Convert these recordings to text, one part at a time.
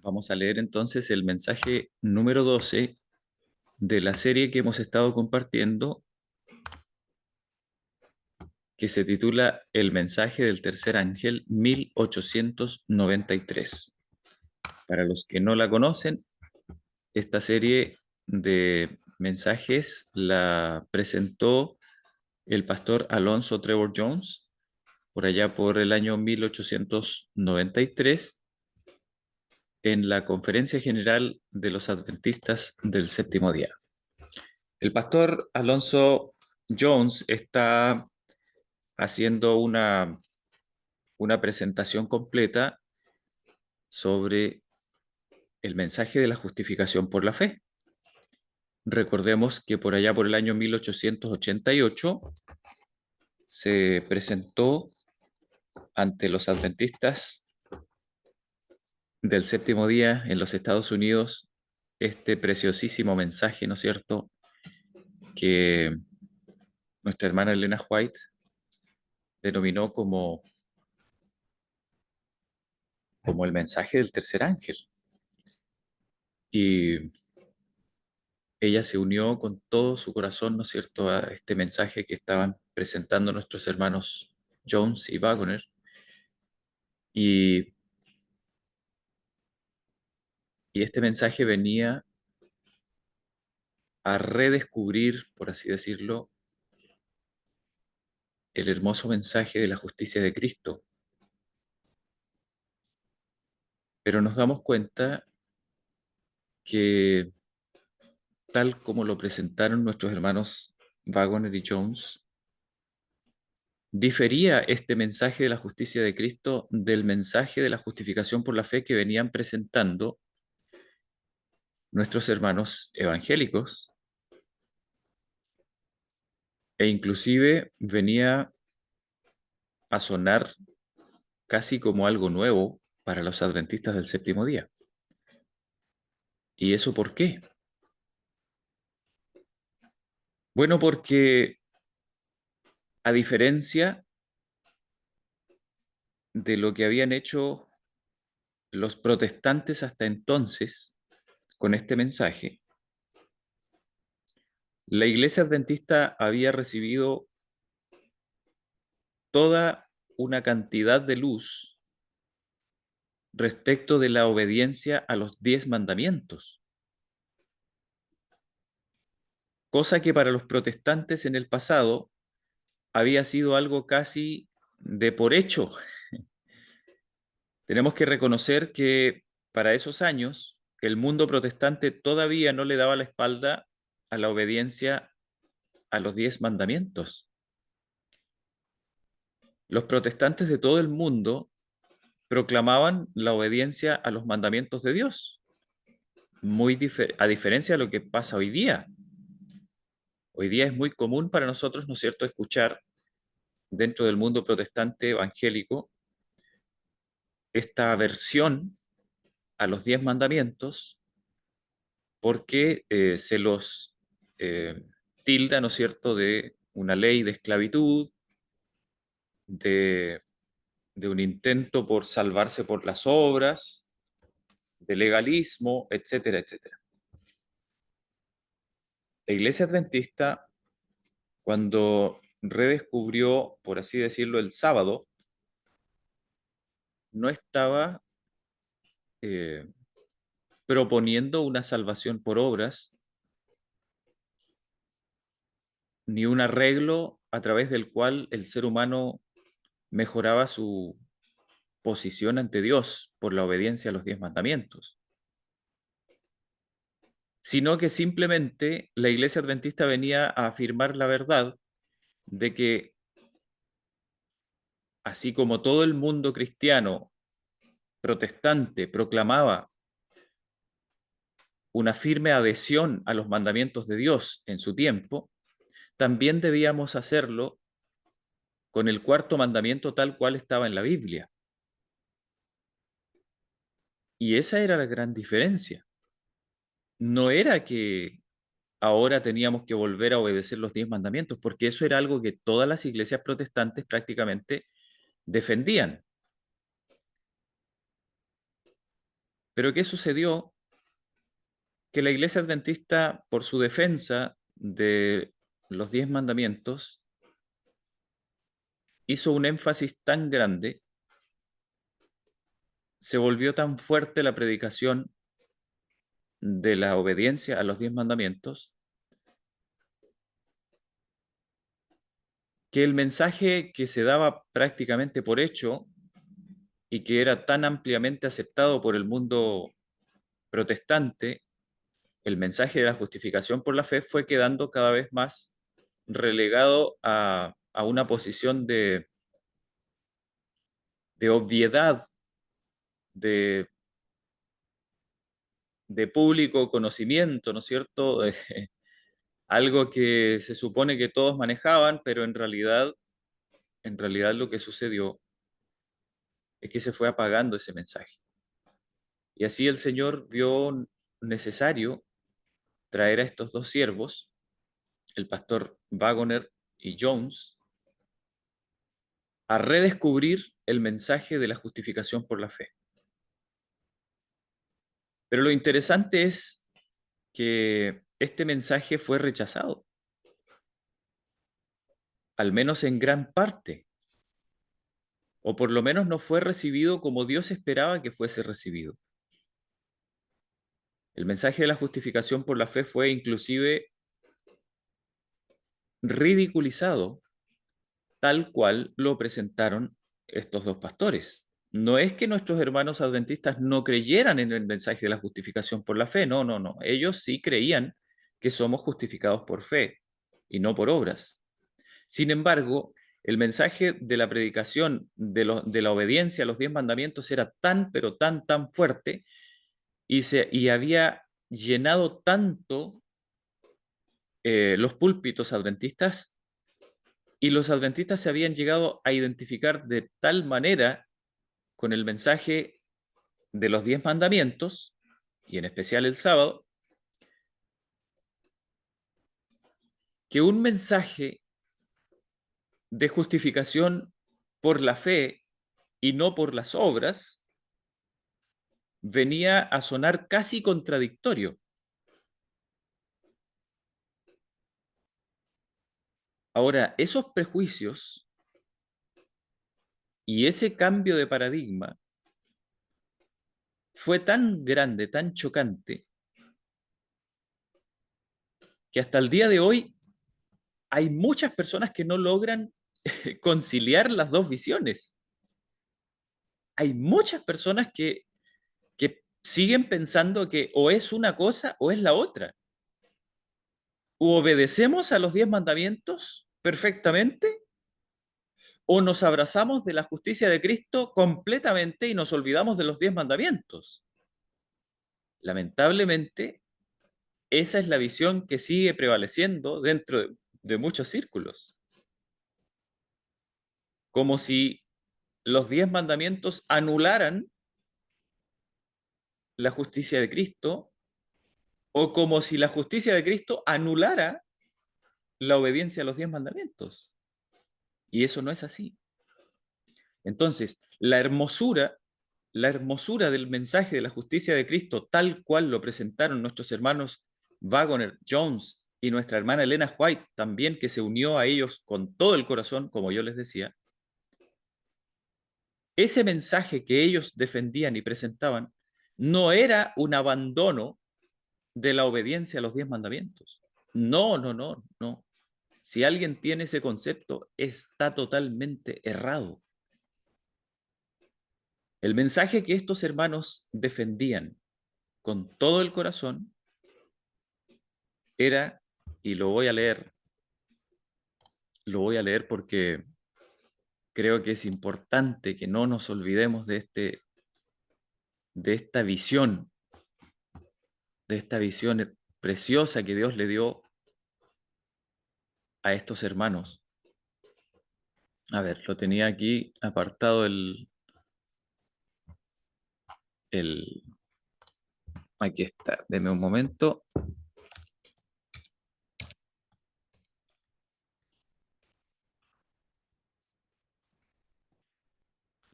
Vamos a leer entonces el mensaje número 12 de la serie que hemos estado compartiendo, que se titula El mensaje del tercer ángel 1893. Para los que no la conocen, esta serie de mensajes la presentó el pastor Alonzo Trevor Jones por allá por el año 1893 en la Conferencia General de los Adventistas del Séptimo Día. El pastor Alonso Jones está haciendo una presentación completa sobre el mensaje de la justificación por la fe. Recordemos que por allá por el año 1888 se presentó ante los adventistas del séptimo día en los Estados Unidos este preciosísimo mensaje, ¿no es cierto?, que nuestra hermana Elena White denominó como el mensaje del tercer ángel. Y ella se unió con todo su corazón, ¿no es cierto?, a este mensaje que estaban presentando nuestros hermanos Jones y Wagner. Y, y este mensaje venía a redescubrir, por así decirlo, el hermoso mensaje de la justicia de Cristo. Pero nos damos cuenta que, tal como lo presentaron nuestros hermanos Wagner y Jones, difería este mensaje de la justicia de Cristo del mensaje de la justificación por la fe que venían presentando nuestros hermanos evangélicos, e inclusive venía a sonar casi como algo nuevo para los adventistas del séptimo día. ¿Y eso por qué? Bueno, porque a diferencia de lo que habían hecho los protestantes hasta entonces con este mensaje, la iglesia adventista había recibido toda una cantidad de luz respecto de la obediencia a los 10 mandamientos, cosa que para los protestantes en el pasado había sido algo casi de por hecho. Tenemos que reconocer que para esos años el mundo protestante todavía no le daba la espalda a la obediencia a los 10 mandamientos. Los protestantes de todo el mundo proclamaban la obediencia a los mandamientos de Dios, a diferencia de lo que pasa hoy día. Hoy día es muy común para nosotros, ¿no es cierto?, escuchar dentro del mundo protestante evangélico esta aversión a los 10 mandamientos porque se los eh, tilda, ¿no es cierto?, de una ley de esclavitud, de, de un intento por salvarse por las obras, de legalismo, etcétera, etcétera. La Iglesia Adventista, cuando redescubrió, por así decirlo, el sábado, no estaba eh, proponiendo una salvación por obras, ni un arreglo a través del cual el ser humano mejoraba su posición ante Dios por la obediencia a los 10 mandamientos, sino que simplemente la Iglesia Adventista venía a afirmar la verdad de que, así como todo el mundo cristiano protestante proclamaba una firme adhesión a los mandamientos de Dios en su tiempo, también debíamos hacerlo con el cuarto mandamiento tal cual estaba en la Biblia. Y esa era la gran diferencia. No era que ahora teníamos que volver a obedecer los 10 mandamientos, porque eso era algo que todas las iglesias protestantes prácticamente defendían. Pero ¿qué sucedió? Que la Iglesia Adventista, por su defensa de los 10 mandamientos, hizo un énfasis tan grande, se volvió tan fuerte la predicación de la obediencia a los 10 mandamientos, que el mensaje que se daba prácticamente por hecho y que era tan ampliamente aceptado por el mundo protestante, el mensaje de la justificación por la fe fue quedando cada vez más relegado a una posición de obviedad, de, de público conocimiento, ¿no es cierto? Algo que se supone que todos manejaban, pero en realidad lo que sucedió es que se fue apagando ese mensaje. Y así el Señor vio necesario traer a estos dos siervos, el pastor Wagoner y Jones, a redescubrir el mensaje de la justificación por la fe. Pero lo interesante es que este mensaje fue rechazado, al menos en gran parte, o por lo menos no fue recibido como Dios esperaba que fuese recibido. El mensaje de la justificación por la fe fue inclusive ridiculizado tal cual lo presentaron estos dos pastores. No es que nuestros hermanos adventistas no creyeran en el mensaje de la justificación por la fe, no, no, no. Ellos sí creían que somos justificados por fe y no por obras. Sin embargo, el mensaje de la predicación de la obediencia a los 10 mandamientos era tan, pero tan, tan fuerte y había llenado tanto los púlpitos adventistas y los adventistas se habían llegado a identificar de tal manera con el mensaje de los 10 mandamientos, y en especial el sábado, que un mensaje de justificación por la fe y no por las obras venía a sonar casi contradictorio. Ahora, esos prejuicios y ese cambio de paradigma fue tan grande, tan chocante, que hasta el día de hoy hay muchas personas que no logran conciliar las dos visiones. Hay muchas personas que siguen pensando que o es una cosa o es la otra. O obedecemos a los 10 mandamientos perfectamente o nos abrazamos de la justicia de Cristo completamente y nos olvidamos de los 10 mandamientos. Lamentablemente, esa es la visión que sigue prevaleciendo dentro de muchos círculos. Como si los 10 mandamientos anularan la justicia de Cristo o como si la justicia de Cristo anulara la obediencia a los 10 mandamientos. Y eso no es así. Entonces, la hermosura del mensaje de la justicia de Cristo, tal cual lo presentaron nuestros hermanos Wagoner, Jones y nuestra hermana Elena White, también que se unió a ellos con todo el corazón, como yo les decía, ese mensaje que ellos defendían y presentaban no era un abandono de la obediencia a los 10 mandamientos. No, no, no, no. Si alguien tiene ese concepto, está totalmente errado. El mensaje que estos hermanos defendían con todo el corazón era, y lo voy a leer porque creo que es importante que no nos olvidemos de de esta visión preciosa que Dios le dio a estos hermanos. A ver, lo tenía aquí apartado el, aquí está, deme un momento.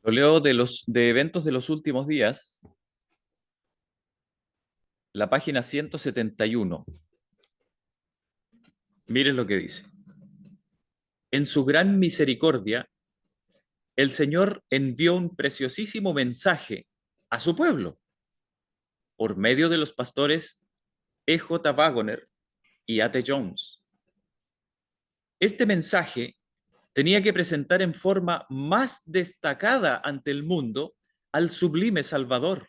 Lo leo de eventos de los últimos días, la página 171. Miren lo que dice. En su gran misericordia, el Señor envió un preciosísimo mensaje a su pueblo por medio de los pastores E. J. Waggoner y A. T. Jones. Este mensaje tenía que presentar en forma más destacada ante el mundo al sublime Salvador,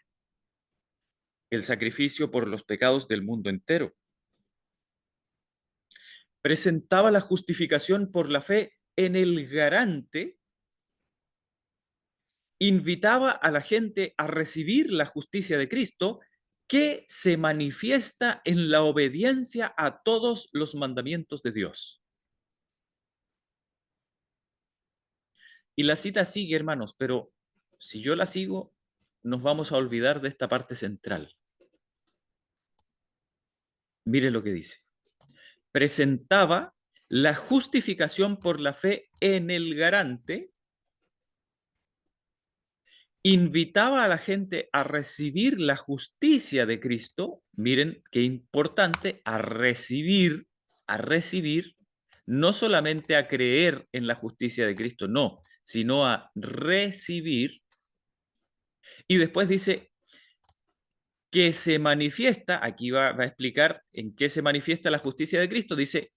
el sacrificio por los pecados del mundo entero. Presentaba la justificación por la fe en el garante, invitaba a la gente a recibir la justicia de Cristo que se manifiesta en la obediencia a todos los mandamientos de Dios. Y la cita sigue, hermanos, pero si yo la sigo, nos vamos a olvidar de esta parte central. Mire lo que dice. Presentaba la justificación por la fe en el garante, invitaba a la gente a recibir la justicia de Cristo. Miren qué importante, a recibir, no solamente a creer en la justicia de Cristo, no, sino a recibir. Y después dice que se manifiesta, aquí va a explicar en qué se manifiesta la justicia de Cristo, dice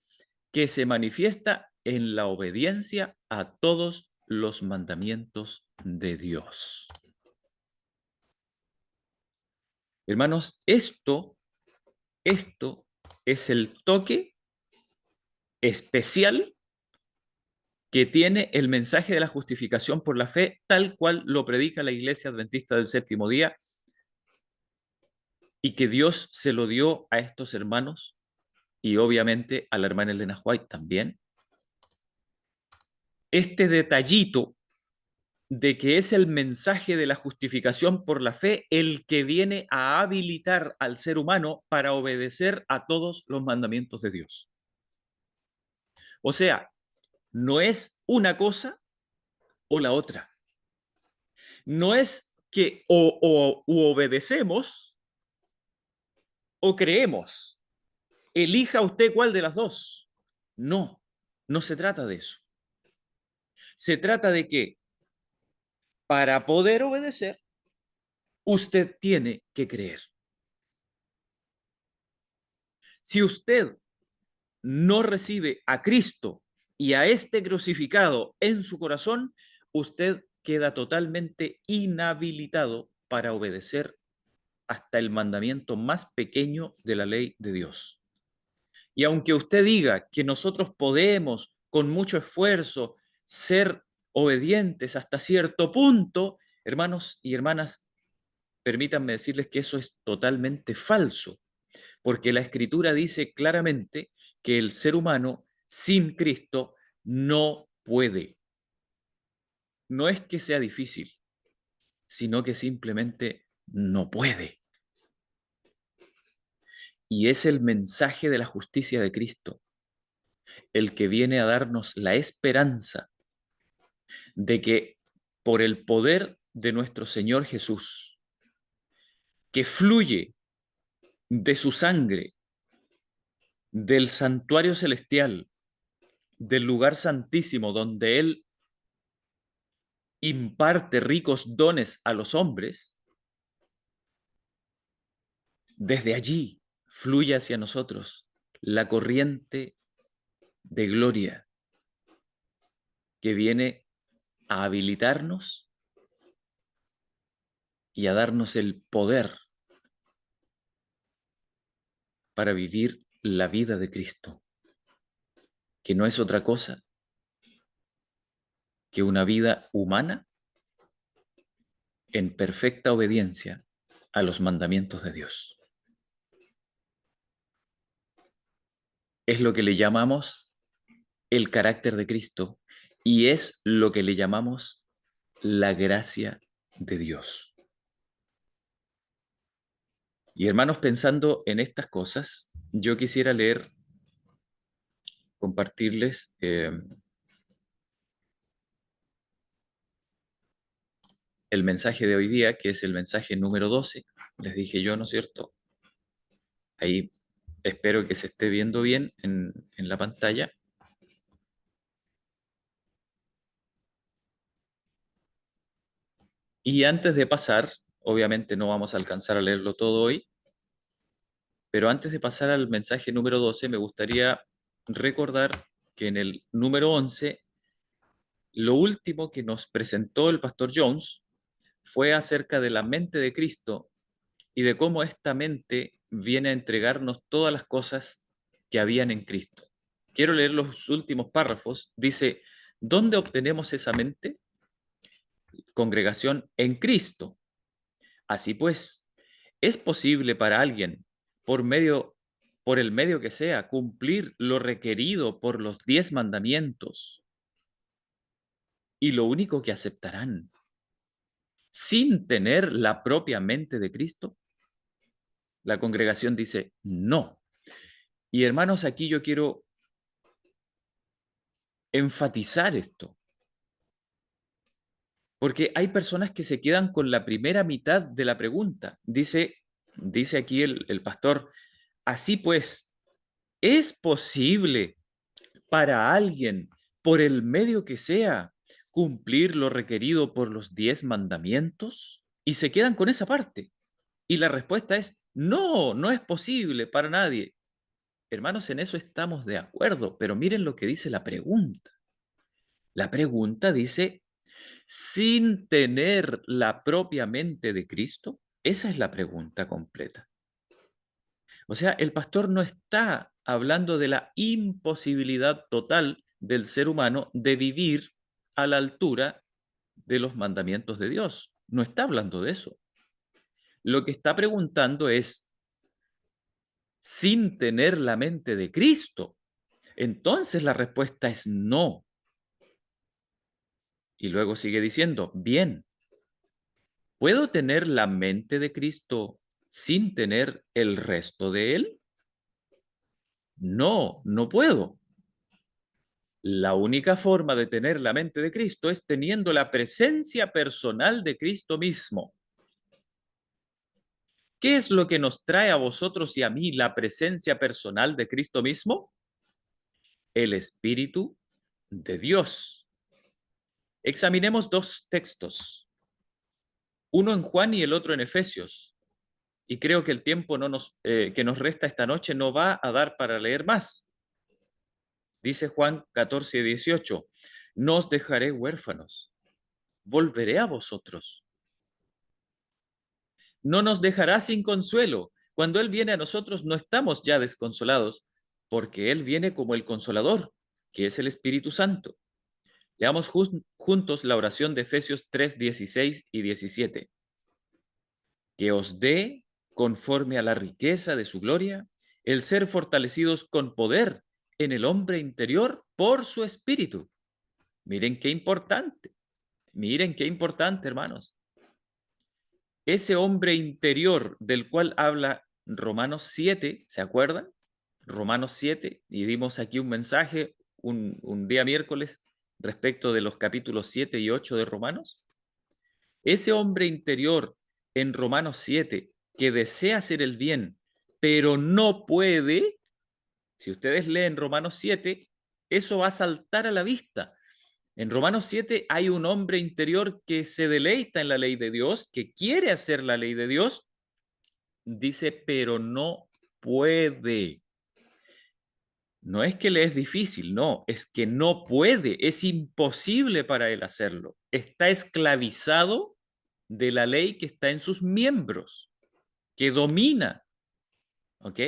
que se manifiesta en la obediencia a todos los mandamientos de Dios. Hermanos, esto es el toque especial que tiene el mensaje de la justificación por la fe, tal cual lo predica la Iglesia Adventista del Séptimo Día, y que Dios se lo dio a estos hermanos y obviamente a la hermana Elena White también. Este detallito de que es el mensaje de la justificación por la fe el que viene a habilitar al ser humano para obedecer a todos los mandamientos de Dios. O sea, no es una cosa o la otra. No es que o obedecemos o creemos. Elija usted cuál de las dos. No, no se trata de eso. Se trata de que para poder obedecer, usted tiene que creer. Si usted no recibe a Cristo y a este crucificado en su corazón, usted queda totalmente inhabilitado para obedecer hasta el mandamiento más pequeño de la ley de Dios. Y aunque usted diga que nosotros podemos, con mucho esfuerzo, ser obedientes hasta cierto punto, hermanos y hermanas, permítanme decirles que eso es totalmente falso, porque la Escritura dice claramente que el ser humano sin Cristo no puede. No es que sea difícil, sino que simplemente no puede. Y es el mensaje de la justicia de Cristo el que viene a darnos la esperanza de que por el poder de nuestro Señor Jesús, que fluye de su sangre, del santuario celestial, del lugar santísimo donde Él imparte ricos dones a los hombres, desde allí fluye hacia nosotros la corriente de gloria que viene a habilitarnos y a darnos el poder para vivir la vida de Cristo, que no es otra cosa que una vida humana en perfecta obediencia a los mandamientos de Dios. Es lo que le llamamos el carácter de Cristo y es lo que le llamamos la gracia de Dios. Y hermanos, pensando en estas cosas, yo quisiera leer, compartirles el mensaje de hoy día, que es el mensaje número 12. Les dije yo, ¿no es cierto? Ahí espero que se esté viendo bien en la pantalla. Y antes de pasar, obviamente no vamos a alcanzar a leerlo todo hoy, pero antes de pasar al mensaje número 12, me gustaría recordar que en el número 11, lo último que nos presentó el pastor Jones fue acerca de la mente de Cristo y de cómo esta mente viene a entregarnos todas las cosas que habían en Cristo. Quiero leer los últimos párrafos. Dice, ¿dónde obtenemos esa mente? Congregación en Cristo. Así pues, ¿es posible para alguien, por el medio que sea, cumplir lo requerido por los 10 mandamientos y lo único que aceptarán sin tener la propia mente de Cristo? La congregación dice, no. Y hermanos, aquí yo quiero enfatizar esto, porque hay personas que se quedan con la primera mitad de la pregunta. Dice aquí el pastor, así pues, ¿es posible para alguien, por el medio que sea, cumplir lo requerido por los 10 mandamientos? Y se quedan con esa parte. Y la respuesta es, no, no es posible para nadie. Hermanos, en eso estamos de acuerdo, pero miren lo que dice la pregunta. La pregunta dice, sin tener la propia mente de Cristo? Esa es la pregunta completa. O sea, el pastor no está hablando de la imposibilidad total del ser humano de vivir a la altura de los mandamientos de Dios. No está hablando de eso. Lo que está preguntando es, sin tener la mente de Cristo. Entonces la respuesta es no. Y luego sigue diciendo, bien, ¿puedo tener la mente de Cristo sin tener el resto de Él? No, no puedo. La única forma de tener la mente de Cristo es teniendo la presencia personal de Cristo mismo. ¿Qué es lo que nos trae a vosotros y a mí la presencia personal de Cristo mismo? El Espíritu de Dios. Examinemos dos textos, uno en Juan y el otro en Efesios. Y creo que el tiempo que nos resta esta noche no va a dar para leer más. Dice Juan 14:18, no os dejaré huérfanos, volveré a vosotros. No nos dejará sin consuelo. Cuando Él viene a nosotros no estamos ya desconsolados, porque Él viene como el consolador, que es el Espíritu Santo. Leamos juntos la oración de Efesios 3:16 y 17. Que os dé, conforme a la riqueza de su gloria, el ser fortalecidos con poder en el hombre interior por su espíritu. Miren qué importante, hermanos. Ese hombre interior del cual habla Romanos 7, ¿se acuerdan? Romanos 7, y dimos aquí un mensaje un día miércoles respecto de los capítulos 7 y 8 de Romanos. Ese hombre interior en Romanos 7 que desea hacer el bien, pero no puede, si ustedes leen Romanos 7, eso va a saltar a la vista. En Romanos 7 hay un hombre interior que se deleita en la ley de Dios, que quiere hacer la ley de Dios, dice, pero no puede. No es que le es difícil, no, es que no puede, es imposible para él hacerlo. Está esclavizado de la ley que está en sus miembros, que domina, ¿ok?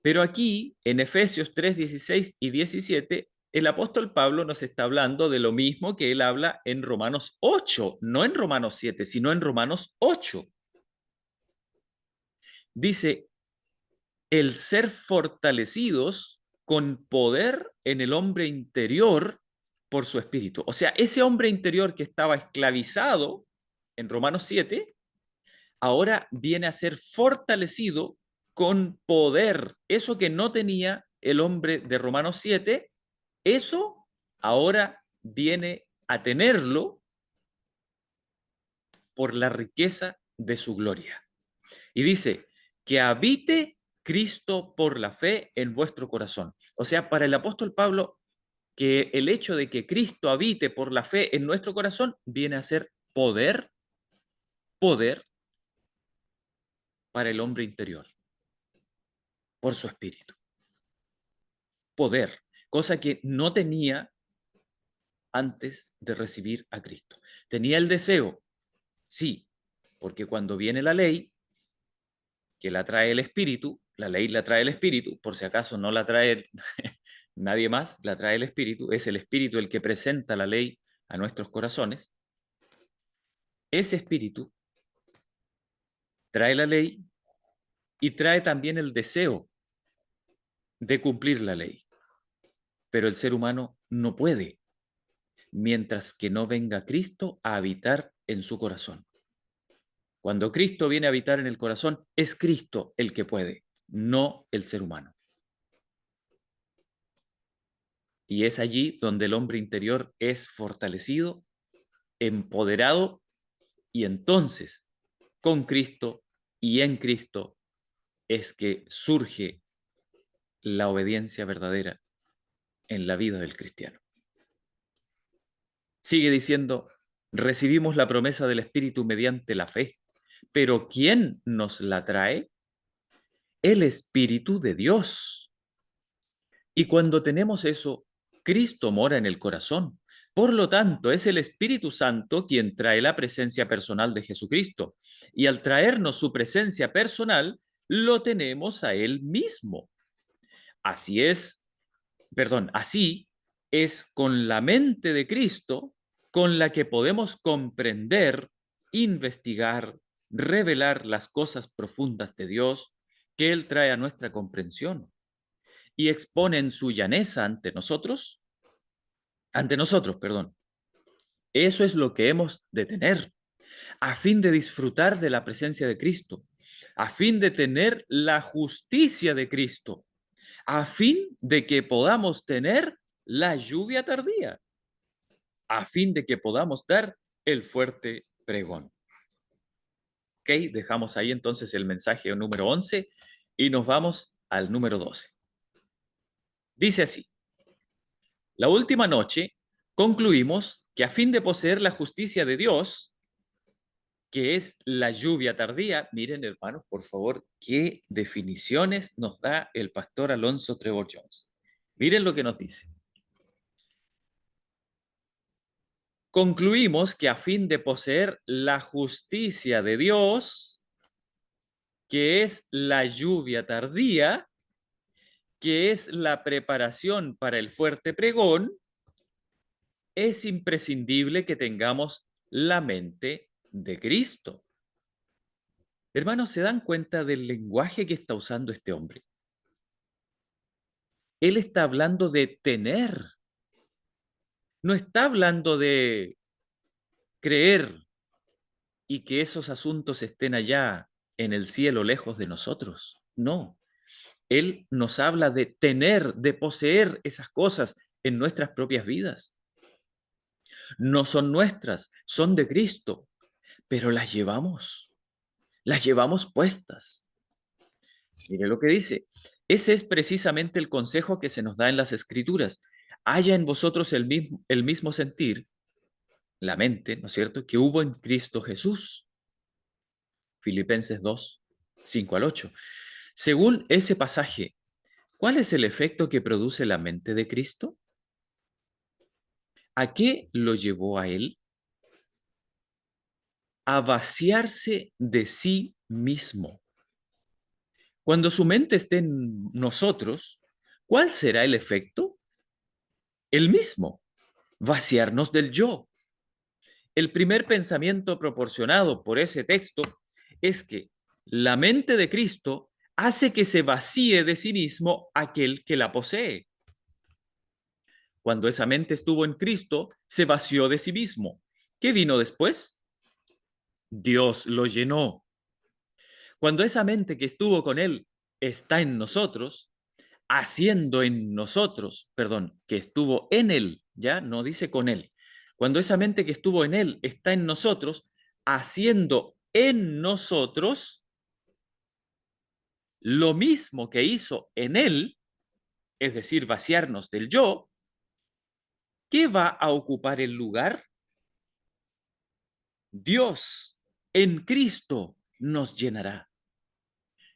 Pero aquí, en Efesios 3, 16 y 17, el apóstol Pablo nos está hablando de lo mismo que él habla en Romanos 8, no en Romanos 7, sino en Romanos 8. Dice, el ser fortalecidos con poder en el hombre interior por su espíritu. O sea, ese hombre interior que estaba esclavizado en Romanos 7, ahora viene a ser fortalecido con poder. Eso que no tenía el hombre de Romanos 7, eso ahora viene a tenerlo por la riqueza de su gloria. Y dice, que habite Cristo por la fe en vuestro corazón. O sea, para el apóstol Pablo, que el hecho de que Cristo habite por la fe en nuestro corazón viene a ser poder, poder para el hombre interior, por su espíritu. Poder, cosa que no tenía antes de recibir a Cristo. Tenía el deseo, sí, porque cuando viene la ley, que la trae el Espíritu, la ley la trae el Espíritu, por si acaso no la trae nadie más, la trae el Espíritu, es el Espíritu el que presenta la ley a nuestros corazones. Ese Espíritu trae la ley y trae también el deseo de cumplir la ley, pero el ser humano no puede, mientras que no venga Cristo a habitar en su corazón. Cuando Cristo viene a habitar en el corazón, es Cristo el que puede, no el ser humano. Y es allí donde el hombre interior es fortalecido, empoderado, y entonces, con Cristo y en Cristo, es que surge la obediencia verdadera en la vida del cristiano. Sigue diciendo, recibimos la promesa del Espíritu mediante la fe, pero ¿quién nos la trae? El Espíritu de Dios. Y cuando tenemos eso, Cristo mora en el corazón. Por lo tanto, es el Espíritu Santo quien trae la presencia personal de Jesucristo. Y al traernos su presencia personal, lo tenemos a Él mismo. Así es, así es con la mente de Cristo con la que podemos comprender, investigar, revelar las cosas profundas de Dios que Él trae a nuestra comprensión y expone en su llaneza ante nosotros, perdón. Eso es lo que hemos de tener, a fin de disfrutar de la presencia de Cristo, a fin de tener la justicia de Cristo, a fin de que podamos tener la lluvia tardía, a fin de que podamos dar el fuerte pregón. Ok, dejamos ahí entonces el mensaje número 11 y nos vamos al número 12. Dice así, la última noche concluimos que a fin de poseer la justicia de Dios, que es la lluvia tardía, miren hermanos, por favor, qué definiciones nos da el pastor Alonso Trevor Jones. Miren lo que nos dice. Concluimos que a fin de poseer la justicia de Dios, que es la lluvia tardía, que es la preparación para el fuerte pregón, es imprescindible que tengamos la mente de Cristo. Hermanos, ¿se dan cuenta del lenguaje que está usando este hombre? Él está hablando de tener, no está hablando de creer y que esos asuntos estén allá en el cielo lejos de nosotros. No, él nos habla de tener, de poseer esas cosas en nuestras propias vidas. No son nuestras, son de Cristo, pero las llevamos puestas. Mire lo que dice. Ese es precisamente el consejo que se nos da en las Escrituras. Haya en vosotros el mismo sentir, la mente, ¿no es cierto?, que hubo en Cristo Jesús. Filipenses 2, 5 al 8. Según ese pasaje, ¿cuál es el efecto que produce la mente de Cristo? ¿A qué lo llevó a él? A vaciarse de sí mismo. Cuando su mente esté en nosotros, ¿cuál será el efecto? El mismo, vaciarnos del yo. El primer pensamiento proporcionado por ese texto es que la mente de Cristo hace que se vacíe de sí mismo aquel que la posee. Cuando esa mente estuvo en Cristo, se vació de sí mismo. ¿Qué vino después? Dios lo llenó. Cuando esa mente que estuvo con Él está en nosotros, haciendo en nosotros, perdón, que estuvo en Él, ya no dice con Él. Cuando esa mente que estuvo en Él está en nosotros, haciendo en nosotros, lo mismo que hizo en él, es decir, vaciarnos del yo, ¿qué va a ocupar el lugar? Dios en Cristo nos llenará.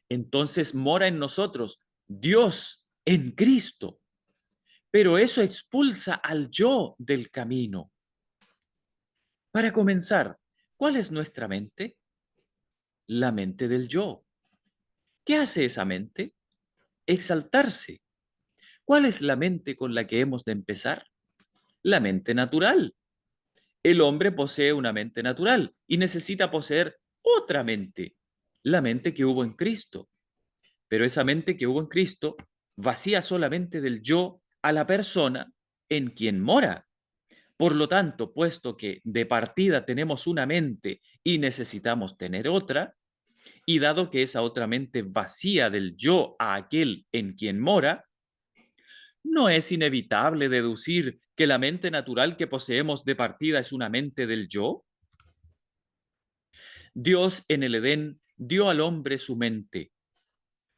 Entonces mora en nosotros Dios en Cristo. Pero eso expulsa al yo del camino. Para comenzar, ¿cuál es nuestra mente? La mente del yo. ¿Qué hace esa mente? Exaltarse. ¿Cuál es la mente con la que hemos de empezar? La mente natural. El hombre posee una mente natural y necesita poseer otra mente, la mente que hubo en Cristo. Pero esa mente que hubo en Cristo vacía solamente del yo a la persona en quien mora. Por lo tanto, puesto que de partida tenemos una mente y necesitamos tener otra, y dado que esa otra mente vacía del yo a aquel en quien mora, no es inevitable deducir que la mente natural que poseemos de partida es una mente del yo. Dios en el Edén dio al hombre su mente.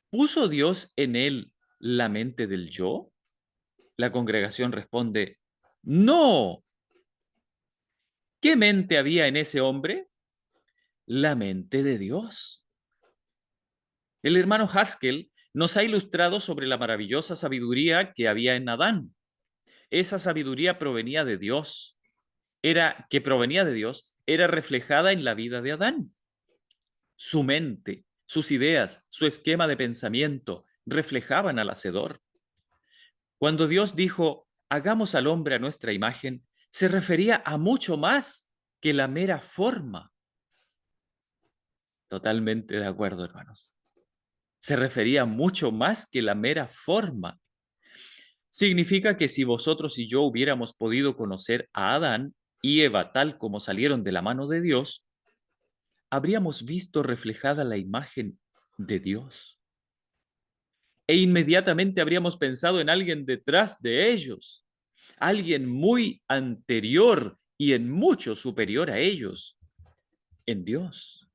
¿Puso Dios en él la mente del yo? La congregación responde, no. ¿Qué mente había en ese hombre? La mente de Dios. El hermano Haskell nos ha ilustrado sobre la maravillosa sabiduría que había en Adán. Esa sabiduría provenía de Dios. Era reflejada en la vida de Adán. Su mente, sus ideas, su esquema de pensamiento reflejaban al Hacedor. Cuando Dios dijo, hagamos al hombre a nuestra imagen, se refería a mucho más que la mera forma. Totalmente de acuerdo, hermanos. Se refería a mucho más que la mera forma. Significa que si vosotros y yo hubiéramos podido conocer a Adán y Eva tal como salieron de la mano de Dios, habríamos visto reflejada la imagen de Dios. E inmediatamente habríamos pensado en alguien detrás de ellos, alguien muy anterior y en mucho superior a ellos, en Dios.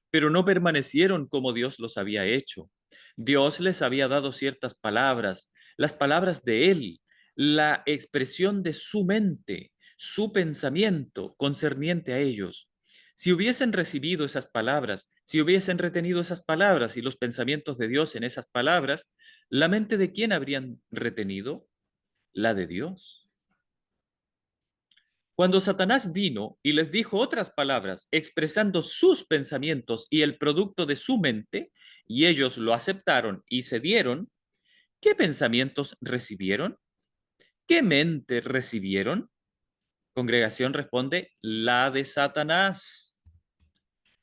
Pero no permanecieron como Dios los había hecho. Dios les había dado ciertas palabras, las palabras de Él, la expresión de su mente, su pensamiento concerniente a ellos. Si hubiesen recibido esas palabras, si hubiesen retenido esas palabras y los pensamientos de Dios en esas palabras, ¿la mente de quién habrían retenido? La de Dios. Cuando Satanás vino y les dijo otras palabras expresando sus pensamientos y el producto de su mente, y ellos lo aceptaron y cedieron, ¿qué pensamientos recibieron? ¿Qué mente recibieron? Congregación responde, la de Satanás.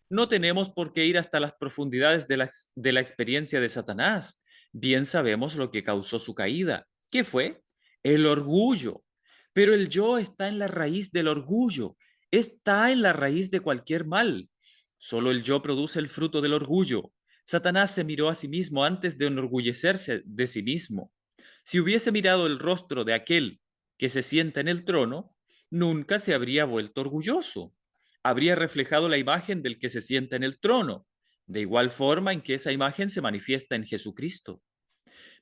No tenemos por qué ir hasta las profundidades de la experiencia de Satanás. Bien sabemos lo que causó su caída. ¿Qué fue? El orgullo. Pero el yo está en la raíz del orgullo, está en la raíz de cualquier mal. Solo el yo produce el fruto del orgullo. Satanás se miró a sí mismo antes de enorgullecerse de sí mismo. Si hubiese mirado el rostro de aquel que se sienta en el trono, nunca se habría vuelto orgulloso. Habría reflejado la imagen del que se sienta en el trono, de igual forma en que esa imagen se manifiesta en Jesucristo.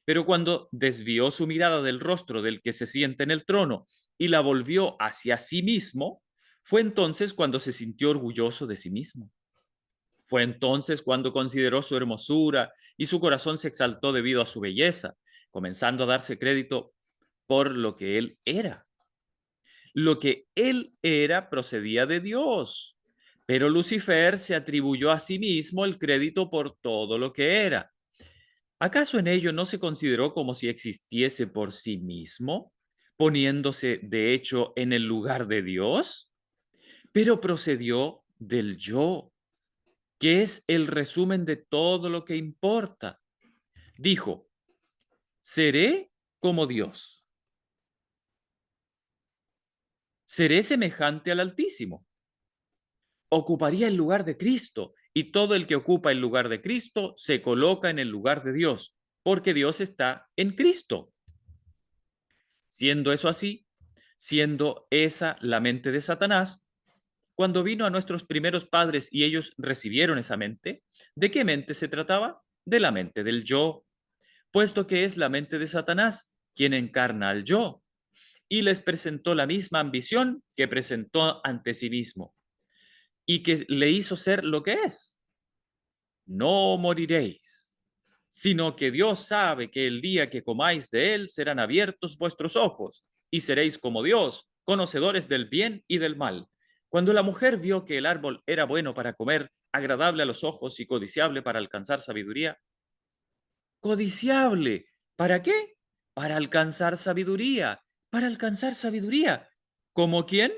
Pero cuando desvió su mirada del rostro del que se sienta en el trono y la volvió hacia sí mismo, fue entonces cuando se sintió orgulloso de sí mismo. Fue entonces cuando consideró su hermosura y su corazón se exaltó debido a su belleza, comenzando a darse crédito por lo que él era. Lo que él era procedía de Dios, pero Lucifer se atribuyó a sí mismo el crédito por todo lo que era. ¿Acaso en ello no se consideró como si existiese por sí mismo, poniéndose de hecho en el lugar de Dios? Pero procedió del yo, que es el resumen de todo lo que importa. Dijo, seré como Dios, seré semejante al Altísimo, ocuparía el lugar de Cristo, y todo el que ocupa el lugar de Cristo se coloca en el lugar de Dios, porque Dios está en Cristo. Siendo eso así, siendo esa la mente de Satanás, cuando vino a nuestros primeros padres y ellos recibieron esa mente, ¿de qué mente se trataba? de la mente del yo, puesto que es la mente de Satanás quien encarna al yo, y les presentó la misma ambición que presentó ante sí mismo, y que le hizo ser lo que es. No moriréis, sino que Dios sabe que el día que comáis de él serán abiertos vuestros ojos, y seréis como Dios, conocedores del bien y del mal. Cuando la mujer vio que el árbol era bueno para comer, agradable a los ojos y codiciable para alcanzar sabiduría, codiciable, ¿para qué? Para alcanzar sabiduría, para alcanzar sabiduría. ¿Como quién?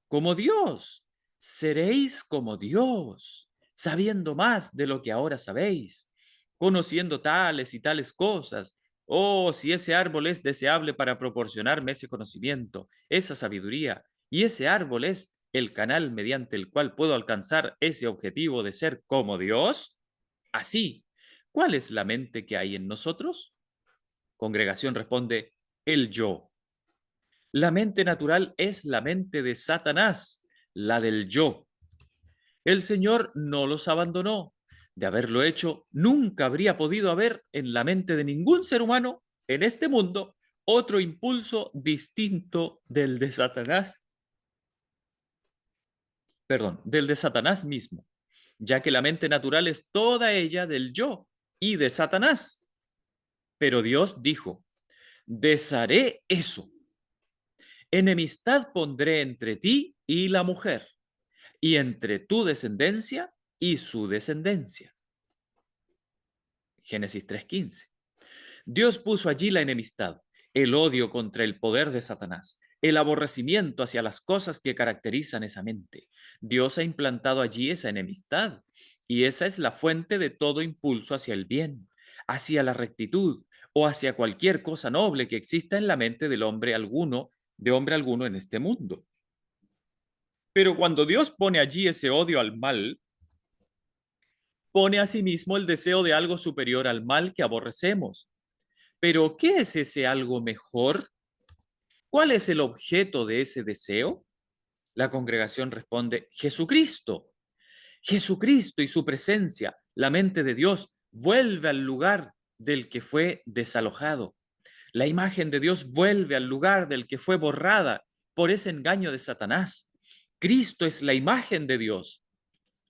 Como Dios. Seréis como Dios, sabiendo más de lo que ahora sabéis, conociendo tales y tales cosas. Oh, si ese árbol es deseable para proporcionarme ese conocimiento, esa sabiduría, y ese árbol es el canal mediante el cual puedo alcanzar ese objetivo de ser como Dios, así, ¿cuál es la mente que hay en nosotros? Congregación responde, el yo. La mente natural es la mente de Satanás, la del yo. El Señor no los abandonó. De haberlo hecho, nunca habría podido haber en la mente de ningún ser humano en este mundo otro impulso distinto del de Satanás, perdón, del de Satanás mismo, ya que la mente natural es toda ella del yo y de Satanás. Pero Dios dijo, desharé eso. Enemistad pondré entre ti y la mujer, y entre tu descendencia y su descendencia. Génesis 3:15. Dios puso allí la enemistad, el odio contra el poder de Satanás, el aborrecimiento hacia las cosas que caracterizan esa mente. Dios ha implantado allí esa enemistad, y esa es la fuente de todo impulso hacia el bien, hacia la rectitud o hacia cualquier cosa noble que exista en la mente del hombre alguno, de hombre alguno en este mundo. Pero cuando Dios pone allí ese odio al mal, pone asimismo el deseo de algo superior al mal que aborrecemos. Pero, ¿qué es ese algo mejor? ¿Cuál es el objeto de ese deseo? La congregación responde, Jesucristo. Jesucristo y su presencia, la mente de Dios, vuelve al lugar del que fue desalojado. La imagen de Dios vuelve al lugar del que fue borrada por ese engaño de Satanás. Cristo es la imagen de Dios,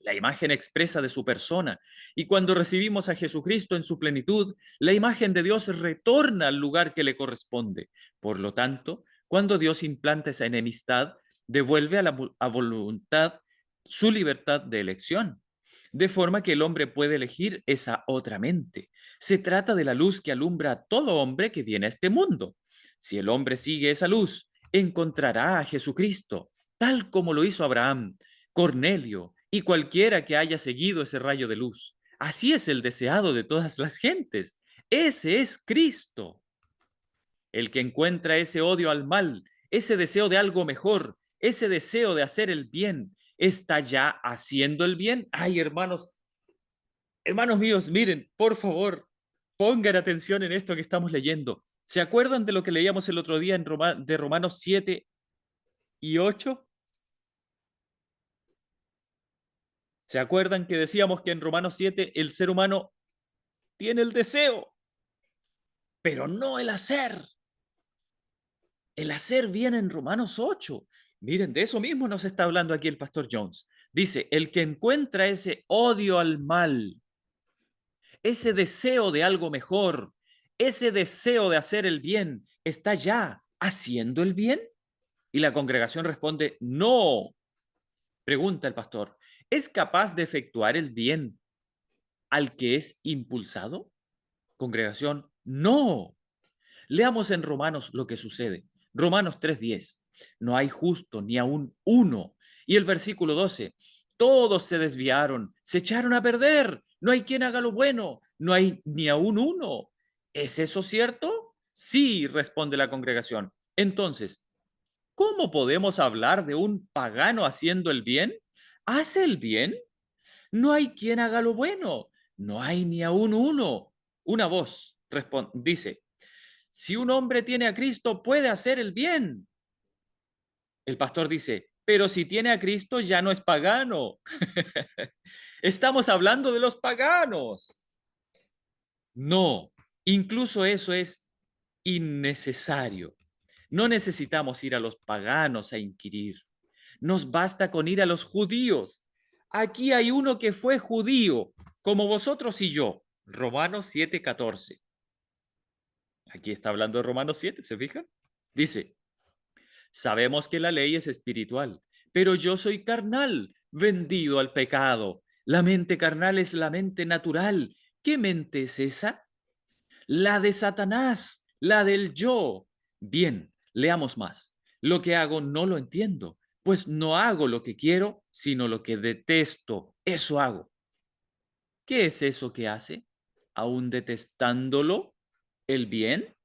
la imagen expresa de su persona. Y cuando recibimos a Jesucristo en su plenitud, la imagen de Dios retorna al lugar que le corresponde. Por lo tanto, cuando Dios implanta esa enemistad, devuelve a voluntad su libertad de elección, de forma que el hombre puede elegir esa otra mente. Se trata de la luz que alumbra a todo hombre que viene a este mundo. Si el hombre sigue esa luz, encontrará a Jesucristo, tal como lo hizo Abraham, Cornelio y cualquiera que haya seguido ese rayo de luz. Así es el deseado de todas las gentes. Ese es Cristo, el que encuentra ese odio al mal, ese deseo de algo mejor, ese deseo de hacer el bien. ¿Está ya haciendo el bien? Ay, hermanos, hermanos míos, miren, por favor, pongan atención en esto que estamos leyendo. ¿Se acuerdan de lo que leíamos el otro día de Romanos 7 y 8? ¿Se acuerdan que decíamos que en Romanos 7 el ser humano tiene el deseo, pero no el hacer? El hacer viene en Romanos 8. Miren, de eso mismo nos está hablando aquí el pastor Jones. Dice, el que encuentra ese odio al mal, ese deseo de algo mejor, ese deseo de hacer el bien, ¿está ya haciendo el bien? Y la congregación responde, no. Pregunta el pastor, ¿es capaz de efectuar el bien al que es impulsado? Congregación, no. Leamos en Romanos lo que sucede. Romanos 3:10. No hay justo ni aún uno. Y el versículo 12. Todos se desviaron, se echaron a perder. No hay quien haga lo bueno. No hay ni aún uno. ¿Es eso cierto? Sí, responde la congregación. Entonces, ¿cómo podemos hablar de un pagano haciendo el bien? ¿Hace el bien? No hay quien haga lo bueno. No hay ni aún uno. Una voz dice, si un hombre tiene a Cristo, puede hacer el bien. El pastor dice, pero si tiene a Cristo, ya no es pagano. Estamos hablando de los paganos. No, incluso eso es innecesario. No necesitamos ir a los paganos a inquirir. Nos basta con ir a los judíos. Aquí hay uno que fue judío, como vosotros y yo. Romanos 7:14. Aquí está hablando de Romanos 7, ¿se fijan? Dice, sabemos que la ley es espiritual, pero yo soy carnal, vendido al pecado. La mente carnal es la mente natural. ¿Qué mente es esa? La de Satanás, la del yo. Bien, leamos más. Lo que hago no lo entiendo, pues no hago lo que quiero, sino lo que detesto. Eso hago. ¿Qué es eso que hace? ¿Aún detestándolo? ¿El bien?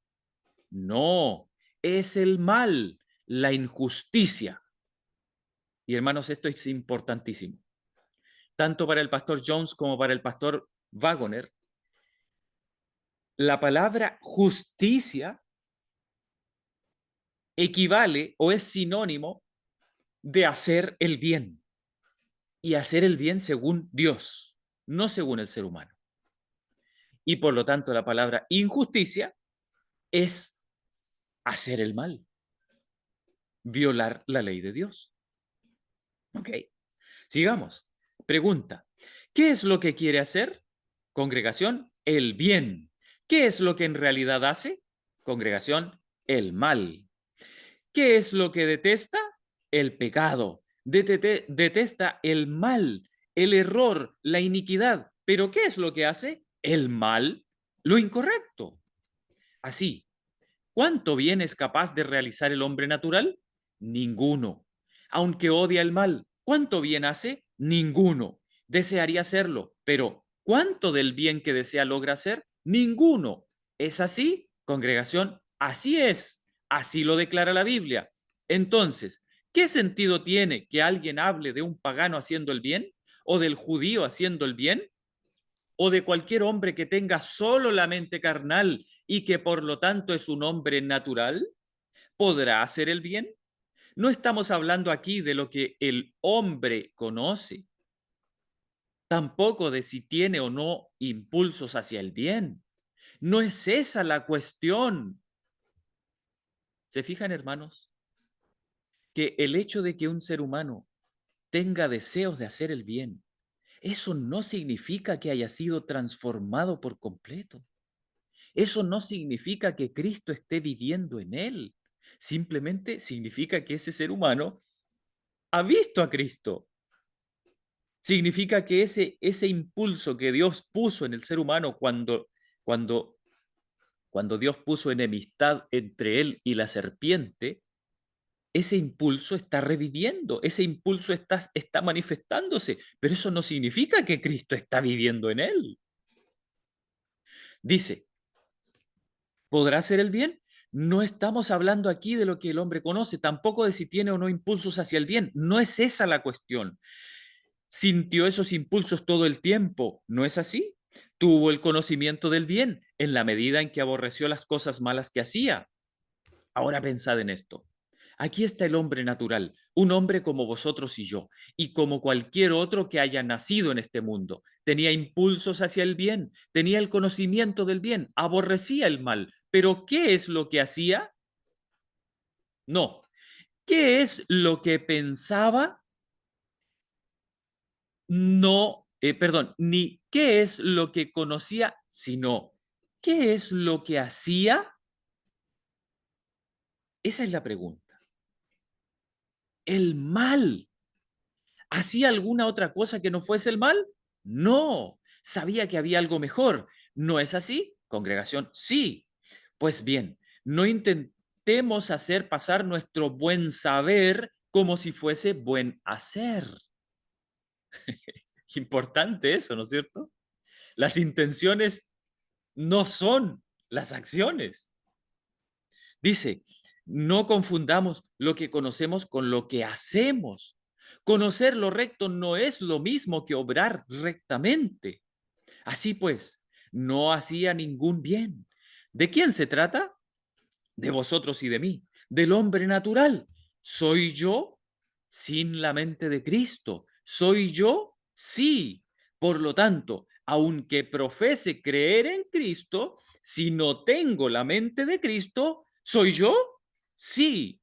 No, es el mal, la injusticia. Y hermanos, esto es importantísimo. Tanto para el pastor Jones como para el pastor Wagoner, la palabra justicia equivale o es sinónimo de hacer el bien. Y hacer el bien según Dios, no según el ser humano. Y por lo tanto, la palabra injusticia es hacer el mal, violar la ley de Dios. Ok, sigamos. Pregunta, ¿qué es lo que quiere hacer? Congregación, el bien. ¿Qué es lo que en realidad hace? Congregación, el mal. ¿Qué es lo que detesta? El pecado. Detesta el mal, el error, la iniquidad. ¿Pero qué es lo que hace? El mal, lo incorrecto. Así, ¿cuánto bien es capaz de realizar el hombre natural? Ninguno. Aunque odia el mal, ¿cuánto bien hace? Ninguno. Desearía hacerlo, pero ¿cuánto del bien que desea logra hacer? Ninguno. ¿Es así, congregación? Así es. Así lo declara la Biblia. Entonces, ¿qué sentido tiene que alguien hable de un pagano haciendo el bien o del judío haciendo el bien? O de cualquier hombre que tenga solo la mente carnal y que por lo tanto es un hombre natural, ¿podrá hacer el bien? No estamos hablando aquí de lo que el hombre conoce, tampoco de si tiene o no impulsos hacia el bien. No es esa la cuestión. ¿Se fijan, hermanos? Que el hecho de que un ser humano tenga deseos de hacer el bien, eso no significa que haya sido transformado por completo. Eso no significa que Cristo esté viviendo en él. Simplemente significa que ese ser humano ha visto a Cristo. Significa que ese impulso que Dios puso en el ser humano cuando, cuando Dios puso enemistad entre él y la serpiente, ese impulso está reviviendo, ese impulso está manifestándose, pero eso no significa que Cristo está viviendo en él. Dice, ¿podrá hacer el bien? No estamos hablando aquí de lo que el hombre conoce, tampoco de si tiene o no impulsos hacia el bien. No es esa la cuestión. Sintió esos impulsos todo el tiempo, ¿no es así? Tuvo el conocimiento del bien en la medida en que aborreció las cosas malas que hacía. Ahora pensad en esto. Aquí está el hombre natural, un hombre como vosotros y yo, y como cualquier otro que haya nacido en este mundo. Tenía impulsos hacia el bien, tenía el conocimiento del bien, aborrecía el mal. Pero ¿qué es lo que hacía? No. ¿Qué es lo que pensaba? No, perdón, ni qué es lo que conocía, sino qué es lo que hacía. Esa es la pregunta. El mal. ¿Hacía alguna otra cosa que no fuese el mal? No. ¿Sabía que había algo mejor? ¿No es así? Congregación, sí. Pues bien, no intentemos hacer pasar nuestro buen saber como si fuese buen hacer. Importante eso, ¿no es cierto? Las intenciones no son las acciones. Dice, no confundamos lo que conocemos con lo que hacemos. Conocer lo recto no es lo mismo que obrar rectamente. Así pues, no hacía ningún bien. ¿De quién se trata? De vosotros y de mí, del hombre natural. ¿Soy yo? Sin la mente de Cristo. ¿Soy yo? Sí. Por lo tanto, Aunque profese creer en Cristo, si no tengo la mente de Cristo, ¿soy yo? Sí.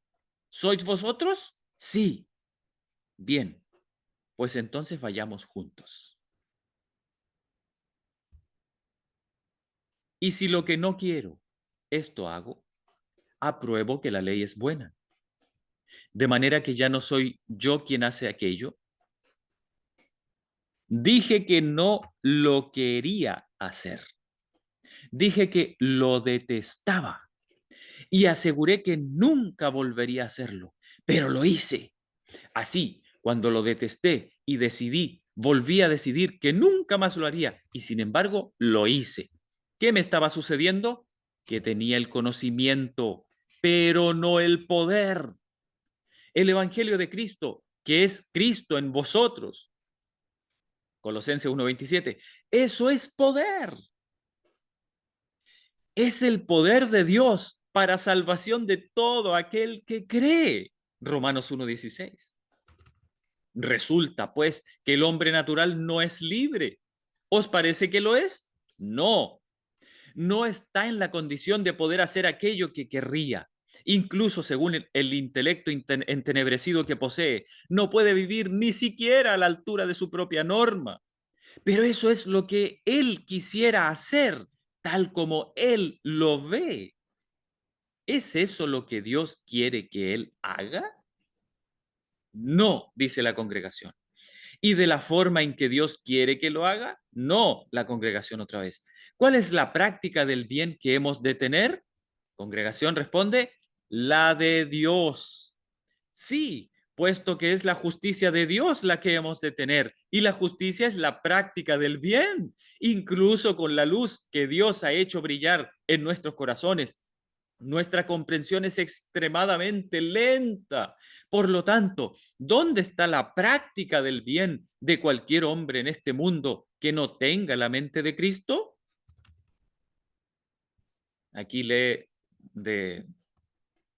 ¿Sois vosotros? Sí. Bien, pues entonces vayamos juntos. Y si lo que no quiero, esto hago, apruebo que la ley es buena. De manera que ya no soy yo quien hace aquello. Dije que no lo quería hacer. Dije que lo detestaba y aseguré que nunca volvería a hacerlo, pero lo hice. Así, cuando lo detesté y decidí, volví a decidir que nunca más lo haría y sin embargo lo hice. ¿Qué me estaba sucediendo? Que tenía el conocimiento, pero no el poder. El Evangelio de Cristo, que es Cristo en vosotros. Colosenses 1:27. Eso es poder. Es el poder de Dios para salvación de todo aquel que cree. Romanos 1:16. Resulta, pues, que el hombre natural no es libre. ¿Os parece que lo es? No. No está en la condición de poder hacer aquello que querría. Incluso según el intelecto entenebrecido que posee, no puede vivir ni siquiera a la altura de su propia norma. Pero eso es lo que él quisiera hacer, tal como él lo ve. ¿Es eso lo que Dios quiere que él haga? No, dice la congregación. ¿Y de la forma en que Dios quiere que lo haga? No, la congregación otra vez. ¿Cuál es la práctica del bien que hemos de tener? Congregación responde, la de Dios. Sí, puesto que es la justicia de Dios la que hemos de tener. Y la justicia es la práctica del bien, incluso con la luz que Dios ha hecho brillar en nuestros corazones. Nuestra comprensión es extremadamente lenta. Por lo tanto, ¿dónde está la práctica del bien de cualquier hombre en este mundo que no tenga la mente de Cristo? Aquí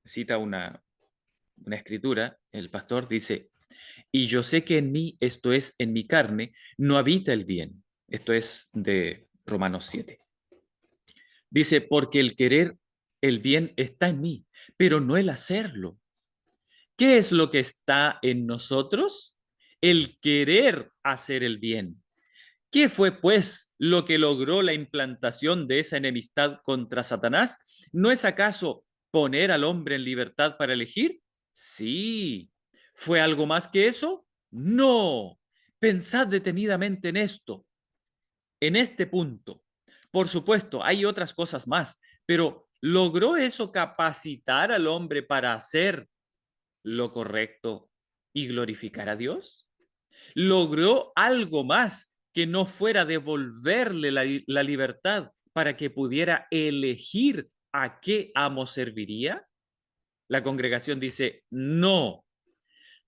cita una escritura, el pastor dice, y yo sé que en mí, esto es, en mi carne, no habita el bien. Esto es de Romanos 7. Dice, porque el querer el bien está en mí, pero no el hacerlo. ¿Qué es lo que está en nosotros? El querer hacer el bien. ¿Qué fue, pues, lo que logró la implantación de esa enemistad contra Satanás? ¿No es acaso poner al hombre en libertad para elegir? Sí. ¿Fue algo más que eso? No. Pensad detenidamente en esto, en este punto. Por supuesto, hay otras cosas más, pero ¿logró eso capacitar al hombre para hacer lo correcto y glorificar a Dios? ¿Logró algo más que no fuera devolverle la libertad para que pudiera elegir a qué amo serviría? La congregación dice, no.